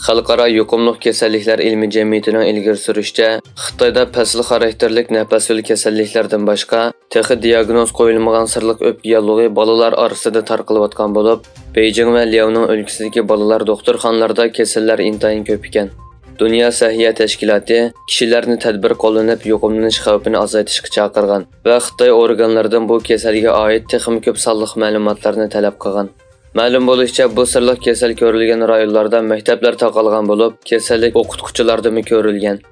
Xalqaro yuqumli kasalliklar ilmiy jamiyatining ilgari surishicha, Xitoyda pasli xarakterlik nafas yo'li kasalliklaridan boshqa, texi diagnoz qo'yilmagan sirliq o'pka yallig'i bolalar orasida tarqalayotgan bo'lib, Beijing va Liaoning o'lkasidagi bolalar doktorxonalarida kasallar intayin ko'p ekan. Dünya Səhiyyə Təşkilatı kişilərni tədbir qo'llanib yuqumlanish xavfini azaytishga chaqirgan va Xitoy organlaridan bu kasalga oid texnik ko'p sonliq ma'lumotlarni talab qilgan. Ma'lum bo'lishicha, bu sirliq kasal ko'rilgan rayonlarda maktablar taqalgan bo'lib, kasallik o'qituvchilarda ko'rilgan.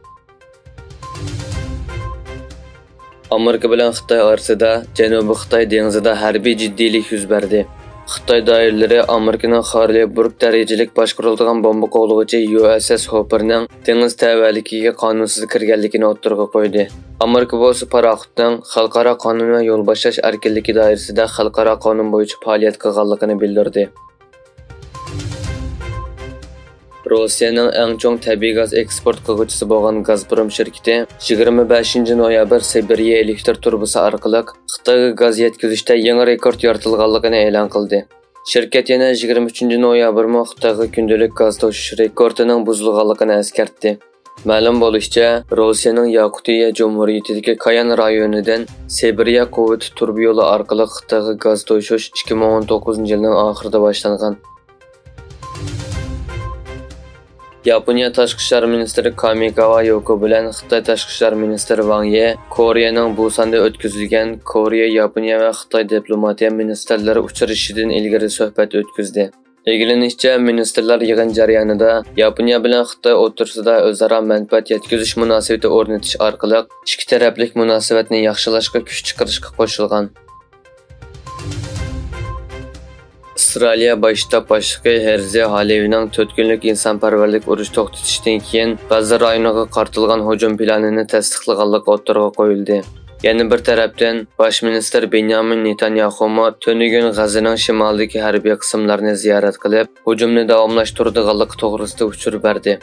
Amerika bilan Xitoy orasida Janubiy Xitoy dengizida harbiy jiddiylik yuz berdi. Xitoy doiralari Amerikaning Harrisburg darajalik boshqariladigan bomba qo'g'lovchi USS Hopperning dengiz tavalligiga qonunsiz kirganligini o'ttirg'a qo'ydi. Amerika bo'lsa paraxotning xalqaro qonun va yo'l boshlash erkinligi doirasida xalqaro qonun bo'yicha faoliyat qilganligini bildirdi. Rossiyaning eng chong tabiiy gaz eksport qiluvchisi bo'lgan Gazprom shirkati 25 noyabr Sibiriya elektr turbasi orqali Xitoyga gaz yetkazishda yangi rekord yaratilganligini e'lon qildi. Shirkat yana 23 noyabrda Xitoyga kundalik gaz toshish rekordining buzilganligini eskartdi. Ma'lum bo'lishicha, Rossiyaning Yakutiya Jumhuriyatidagi Kayan rayonidan Sibiriya quvvat turbi yo'li orqali Xitoyga gaz toshish 2019-yilning oxirida boshlangan. Yaponiya Tashqi ishlar ministri Kamikawa Yoko bilan Xitoy Tashqi ishlar ministri Wang Yi Koreyaning Busanda o'tkazilgan Koreya, Yaponiya va Xitoy diplomatiya ministrlari uchrashuvidan ilgari suhbat o'tkazdi. Ilgarilanishicha, ministrlar yig'in jarayonida Yaponiya bilan Xitoy o'rtasida o'zaro manfaat yetkazish munosabati o'rnatish orqali ikki taraflik munosabatni yaxshilashga kuch chiqarishga qo'shilgan. Avstraliya bosh shtab boshlig'i Herzi Halevining 4 kunlik insonparvarlik urush to'xtatishdan keyin G'azza rayoniga qartilgan hujum planini tasdiqlaganligi o'ttirg'a qo'yildi. Yana bir tarafdan, bosh minister Benyamin Netanyahu tunugun G'azzaning shimolidagi harbiy qismlarini ziyorat qilib, hujumni davomlashtiradiganligi to'g'risida uchur berdi.